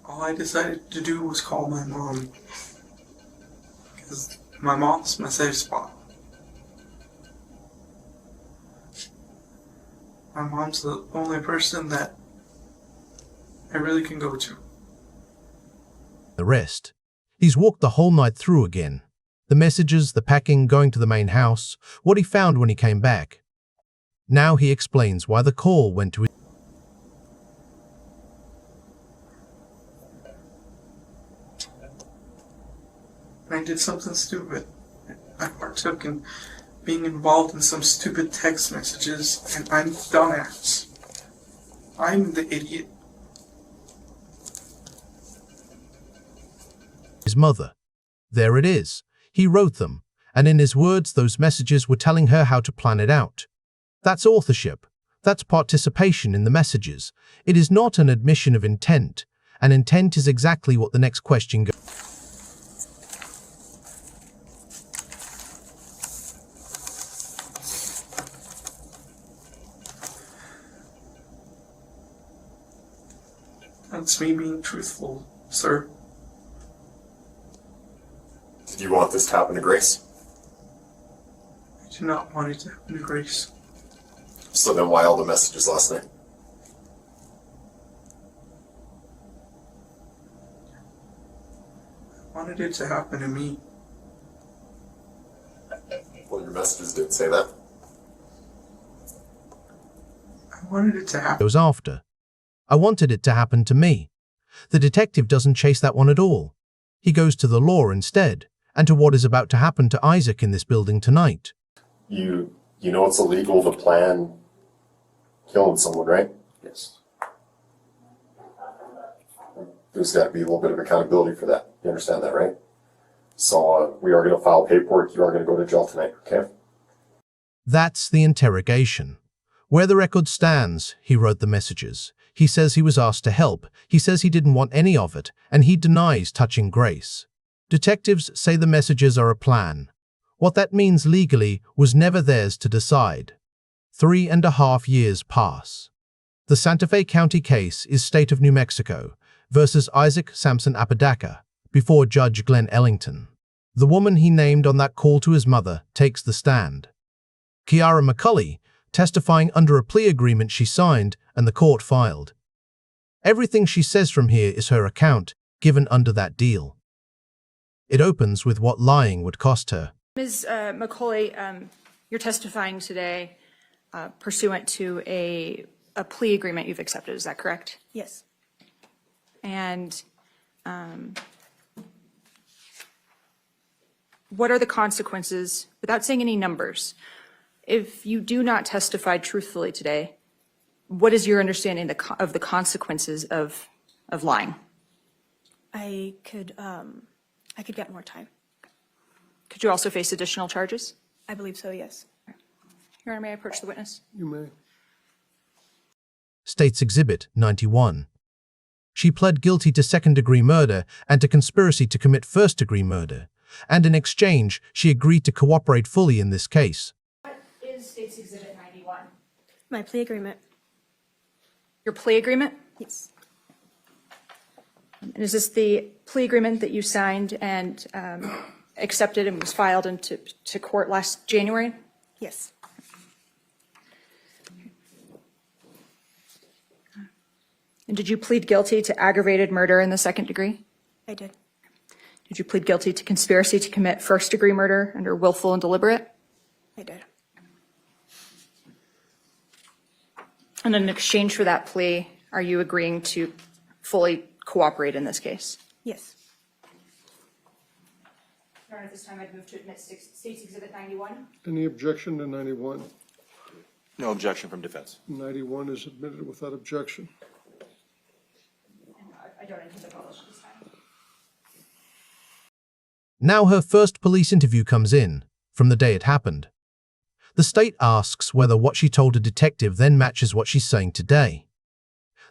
all I decided to do was call my mom. Because my mom's my safe spot. My mom's the only person that I really can go to. The rest. He's walked the whole night through again. The messages, the packing, going to the main house, what he found when he came back. Now he explains why the call went to his... I did something stupid. I partook in being involved in some stupid text messages, and I'm the dumbass. I'm the idiot. his mother. There it is. He wrote them, and in his words those messages were telling her how to plan it out. That's authorship. That's participation in the messages. It is not an admission of intent. And intent is exactly what the next question goes. That's me being truthful, sir. Did you want this to happen to Grace? I do not want it to happen to Grace. So then why all the messages last night? I wanted it to happen to me. Well, your messages didn't say that. I wanted it to happen. Goes after. I wanted it to happen to me. The detective doesn't chase that one at all. He goes to the law instead, and to what is about to happen to Isaac in this building tonight. You know it's illegal to plan killing someone, right? Yes. There's got to be a little bit of accountability for that. You understand that, right? So we are going to file paperwork. You are going to go to jail tonight, okay? That's the interrogation. Where the record stands, he wrote the messages. He says he was asked to help. He says he didn't want any of it, and he denies touching Grace. Detectives say the messages are a plan. What that means legally was never theirs to decide. 3.5 years pass. The Santa Fe County case is State of New Mexico versus Isaac Sampson Apodaca before Judge Glenn Ellington. The woman he named on that call to his mother takes the stand. Kiara McCulley, testifying under a plea agreement she signed and the court filed. Everything she says from here is her account, given under that deal. It opens with what lying would cost her. Ms. McCauley, you're testifying today pursuant to a plea agreement you've accepted, is that correct? Yes. And what are the consequences, without saying any numbers, if you do not testify truthfully today? What is your understanding of the consequences of lying? I could get more time. Could you also face additional charges? I believe so, yes. Your Honor, may I approach the witness? You may. State's Exhibit 91. She pled guilty to second-degree murder and to conspiracy to commit first-degree murder, and in exchange, she agreed to cooperate fully in this case. What is State's Exhibit 91? My plea agreement. Your plea agreement? Yes. And is this the plea agreement that you signed and accepted and was filed into court last January? Yes. And did you plead guilty to aggravated murder in the second degree? I did. Did you plead guilty to conspiracy to commit first degree murder under willful and deliberate? I did. And in exchange for that plea, are you agreeing to fully cooperate in this case? Yes. Your Honor, at this time I'd move to admit State's Exhibit 91. Any objection to 91? No objection from defense. 91 is admitted without objection. I don't intend to publish this time. Now her first police interview comes in, from the day it happened. The state asks whether what she told a detective then matches what she's saying today.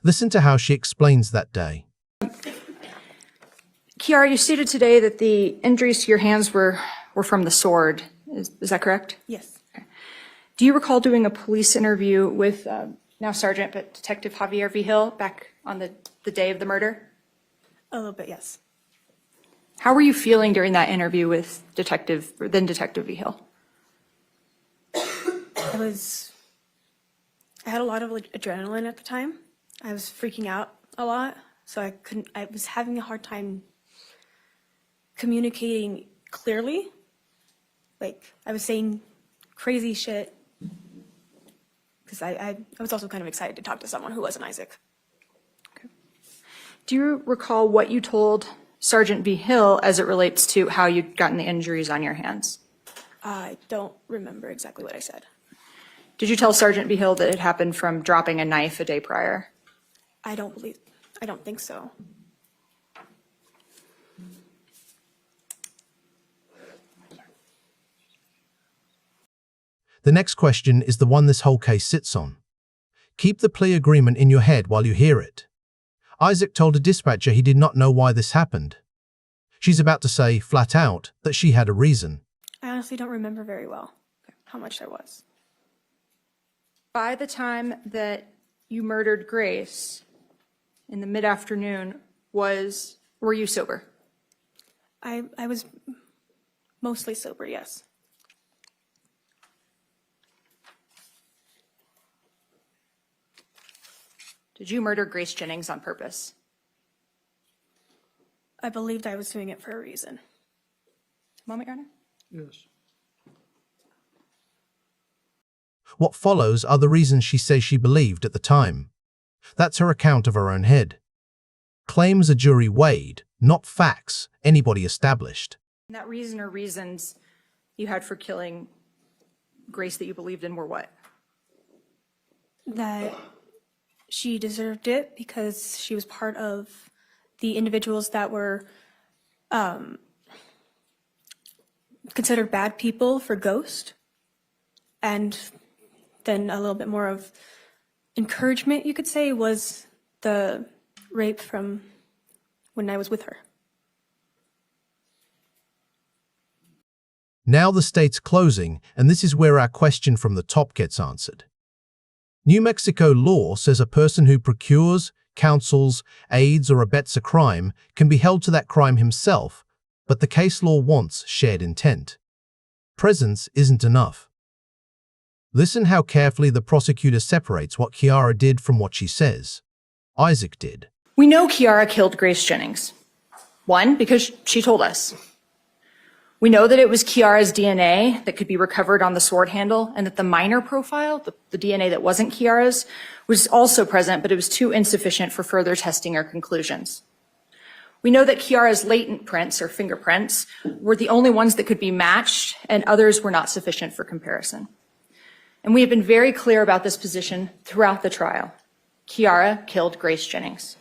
Listen to how she explains that day. Kiara, you stated today that the injuries to your hands were from the sword. Is that correct? Yes. Do you recall doing a police interview with now Sergeant, but Detective Javier Vigil back on the day of the murder? A little bit, yes. How were you feeling during that interview with then Detective Vigil? I had a lot of adrenaline at the time. I was freaking out a lot, so I was having a hard time communicating clearly. I was saying crazy shit because I was also kind of excited to talk to someone who wasn't Isaac. Okay. Do you recall what you told Sergeant Vigil as it relates to how you'd gotten the injuries on your hands? I don't remember exactly what I said. Did you tell Sergeant Vigil that it happened from dropping a knife a day prior? I don't think so. The next question is the one this whole case sits on. Keep the plea agreement in your head while you hear it. Isaac told a dispatcher he did not know why this happened. She's about to say, flat out, that she had a reason. I honestly don't remember very well how much there was. By the time that you murdered Grace in the mid-afternoon, were you sober? I was mostly sober, yes. Did you murder Grace Jennings on purpose? I believed I was doing it for a reason. Moment, Your Honor. Yes. What follows are the reasons she says she believed at the time. That's her account of her own head. Claims a jury weighed, not facts anybody established. And that reason or reasons you had for killing Grace that you believed in were what? That she deserved it because she was part of the individuals that were considered bad people for Ghost. And then a little bit more of encouragement, you could say, was the rape from when I was with her. Now the state's closing, and this is where our question from the top gets answered. New Mexico law says a person who procures, counsels, aids, or abets a crime can be held to that crime himself, but the case law wants shared intent. Presence isn't enough. Listen how carefully the prosecutor separates what Kiara did from what she says. Isaac did. We know Kiara killed Grace Jennings. One, because she told us. We know that it was Kiara's DNA that could be recovered on the sword handle, and that the minor profile, the DNA that wasn't Kiara's, was also present, but it was too insufficient for further testing or conclusions. We know that Kiara's latent prints or fingerprints were the only ones that could be matched, and others were not sufficient for comparison. And we have been very clear about this position throughout the trial. Kiara killed Grace Jennings.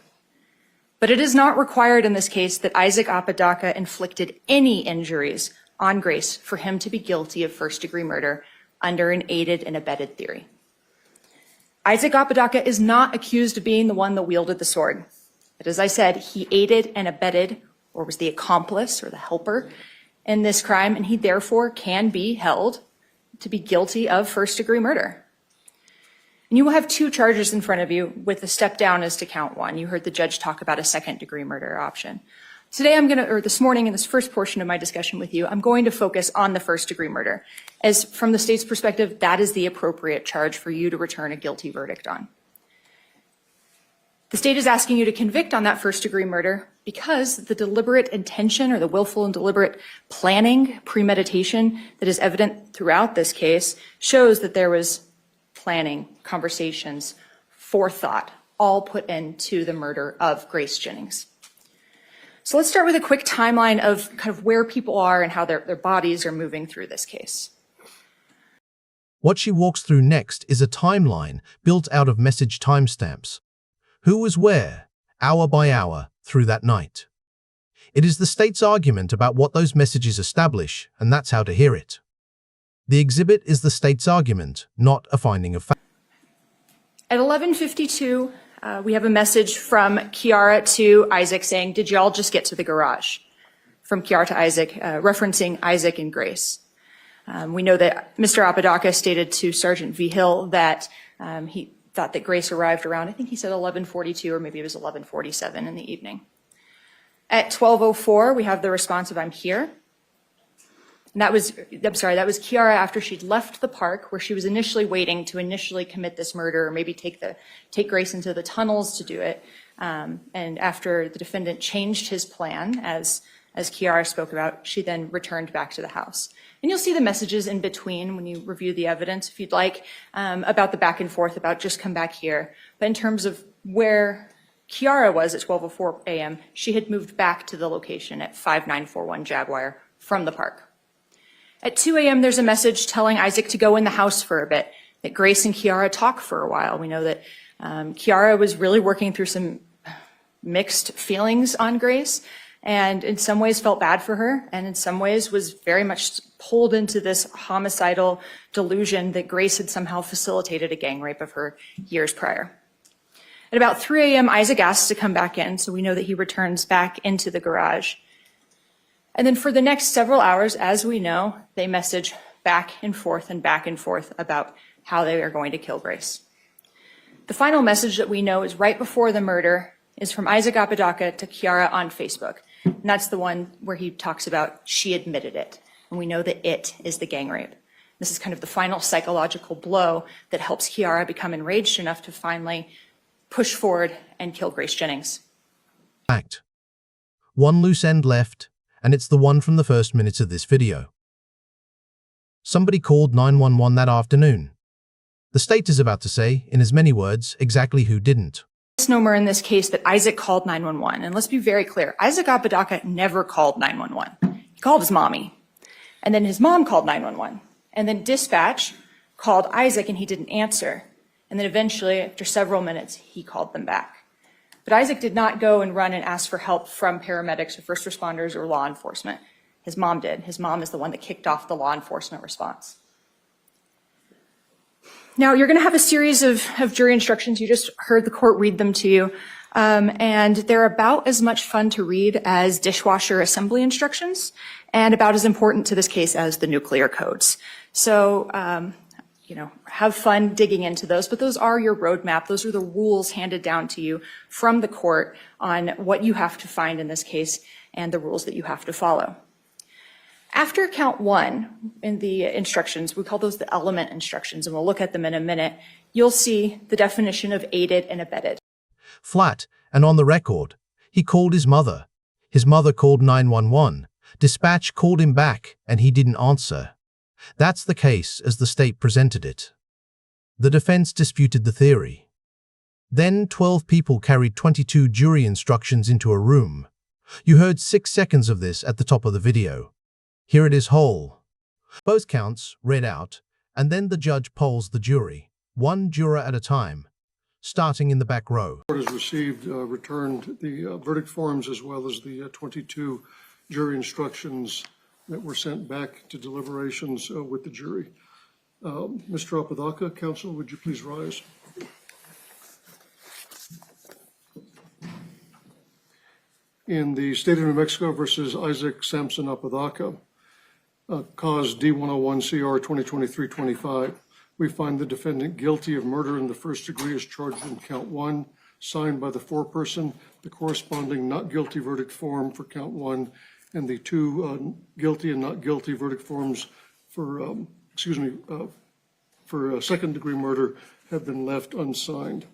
But it is not required in this case that Isaac Apodaca inflicted any injuries on Grace for him to be guilty of first-degree murder under an aided and abetted theory. Isaac Apodaca is not accused of being the one that wielded the sword. But as I said, he aided and abetted, or was the accomplice or the helper in this crime, and he therefore can be held to be guilty of first-degree murder. And you will have two charges in front of you with a step down as to count one. You heard the judge talk about a second-degree murder option. Today this morning in this first portion of my discussion with you, I'm going to focus on the first-degree murder, as from the state's perspective, that is the appropriate charge for you to return a guilty verdict on. The state is asking you to convict on that first-degree murder because the deliberate intention or the willful and deliberate planning, premeditation that is evident throughout this case shows that there was planning, conversations, forethought, all put into the murder of Grace Jennings. So let's start with a quick timeline of kind of where people are and how their bodies are moving through this case. What she walks through next is a timeline built out of message timestamps. Who was where, hour by hour, through that night. It is the state's argument about what those messages establish, and that's how to hear it. The exhibit is the state's argument, not a finding of fact. At 11:52, we have a message from Kiara to Isaac saying, "Did y'all just get to the garage?" From Kiara to Isaac, referencing Isaac and Grace. We know that Mr. Apodaca stated to Sergeant V. Hill that he thought that Grace arrived around, I think he said 11:42 or maybe it was 11:47 in the evening. At 12:04, we have the response of "I'm here." And that was Kiara after she'd left the park where she was initially waiting to initially commit this murder or maybe take Grace into the tunnels to do it. And after the defendant changed his plan, as Kiara spoke about, she then returned back to the house. And you'll see the messages in between when you review the evidence, if you'd like, about the back and forth, about just come back here. But in terms of where Kiara was at 12:04 a.m., she had moved back to the location at 5941 Jaguar from the park. At 2 a.m., there's a message telling Isaac to go in the house for a bit, that Grace and Kiara talk for a while. We know that Kiara was really working through some mixed feelings on Grace, and in some ways felt bad for her, and in some ways was very much pulled into this homicidal delusion that Grace had somehow facilitated a gang rape of her years prior. At about 3 a.m., Isaac asks to come back in, so we know that he returns back into the garage. And then for the next several hours, as we know, they message back and forth about how they are going to kill Grace. The final message that we know is right before the murder is from Isaac Apodaca to Kiara on Facebook. And that's the one where he talks about she admitted it. And we know that it is the gang rape. This is kind of the final psychological blow that helps Kiara become enraged enough to finally push forward and kill Grace Jennings. Fact. One loose end left, and it's the one from the first minutes of this video. Somebody called 911 that afternoon. The state is about to say, in as many words, exactly who didn't. Misnomer in this case that Isaac called 911. And let's be very clear, Isaac Apodaca never called 911. He called his mommy. And then his mom called 911. And then dispatch called Isaac and he didn't answer. And then eventually, after several minutes, he called them back. But Isaac did not go and run and ask for help from paramedics or first responders or law enforcement. His mom did. His mom is the one that kicked off the law enforcement response. Now, you're going to have a series of jury instructions. You just heard the court read them to you. And they're about as much fun to read as dishwasher assembly instructions and about as important to this case as the nuclear codes. So, have fun digging into those, but those are your roadmap. Those are the rules handed down to you from the court on what you have to find in this case and the rules that you have to follow. After count one in the instructions, we call those the element instructions, and we'll look at them in a minute, you'll see the definition of aided and abetted. Flat, and on the record, he called his mother. His mother called 911. Dispatch called him back, and he didn't answer. That's the case as the state presented it. The defense disputed the theory. Then 12 people carried 22 jury instructions into a room. You heard 6 seconds of this at the top of the video. Here it is whole. Both counts read out, and then the judge polls the jury, one juror at a time, starting in the back row. The court has returned the verdict forms as well as the 22 jury instructions that were sent back to deliberations with the jury. Mr. Apodaca, counsel, would you please rise? In the state of New Mexico versus Isaac Sampson Apodaca, cause D101 CR 2023-25, we find the defendant guilty of murder in the first degree as charged in count one, signed by the foreperson, the corresponding not guilty verdict form for count one, and the two guilty and not guilty verdict forms for, second degree murder have been left unsigned.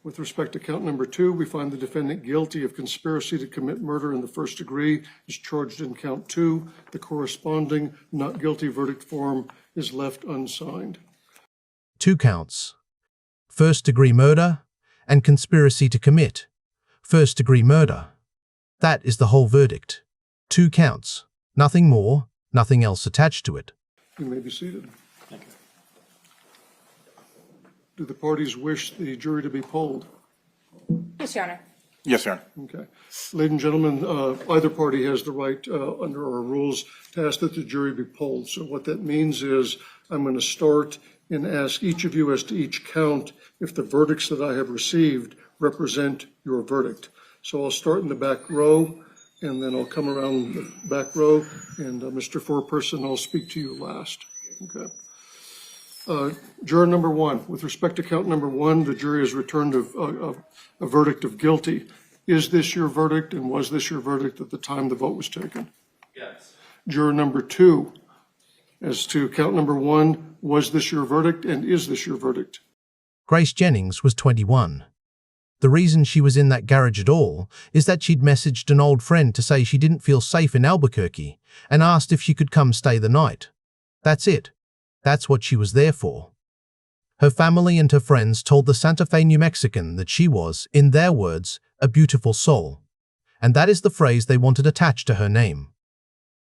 With respect to count number two, we find the defendant guilty of conspiracy to commit murder in the first degree is charged in count two. The corresponding not guilty verdict form is left unsigned. 2 counts: first-degree murder and conspiracy to commit first-degree murder. That is the whole verdict. 2 counts. Nothing more, nothing else attached to it. You may be seated. Thank you. Do the parties wish the jury to be polled? Yes, Your Honor. Yes, Your Honor. Okay. Ladies and gentlemen, either party has the right under our rules to ask that the jury be polled. So what that means is I'm going to start and ask each of you as to each count if the verdicts that I have received represent your verdict. So I'll start in the back row, and then I'll come around the back row, and Mr. Foreperson, I'll speak to you last. Okay. Juror number one, with respect to count number one, the jury has returned a verdict of guilty. Is this your verdict, and was this your verdict at the time the vote was taken? Yes. Juror number two, as to count number one, was this your verdict, and is this your verdict? Grace Jennings was 21. The reason she was in that garage at all is that she'd messaged an old friend to say she didn't feel safe in Albuquerque and asked if she could come stay the night. That's it. That's what she was there for. Her family and her friends told the Santa Fe New Mexican that she was, in their words, a beautiful soul. And that is the phrase they wanted attached to her name.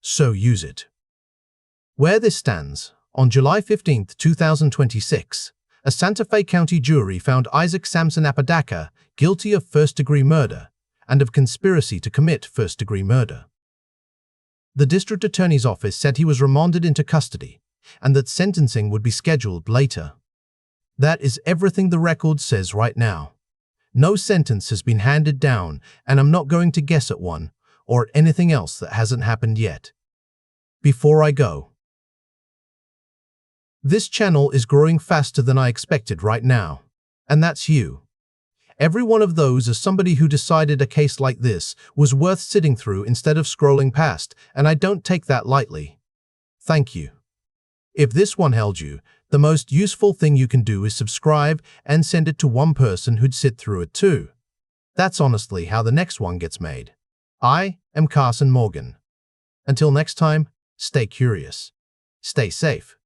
So use it. Where this stands, on July 15, 2026, a Santa Fe County jury found Isaac Samson Apodaca guilty of first-degree murder and of conspiracy to commit first-degree murder. The district attorney's office said he was remanded into custody and that sentencing would be scheduled later. That is everything the record says right now. No sentence has been handed down, and I'm not going to guess at one or at anything else that hasn't happened yet. Before I go, this channel is growing faster than I expected right now, and that's you. Every one of those is somebody who decided a case like this was worth sitting through instead of scrolling past, and I don't take that lightly. Thank you. If this one held you, the most useful thing you can do is subscribe and send it to one person who'd sit through it too. That's honestly how the next one gets made. I am Carson Morgan. Until next time, stay curious. Stay safe.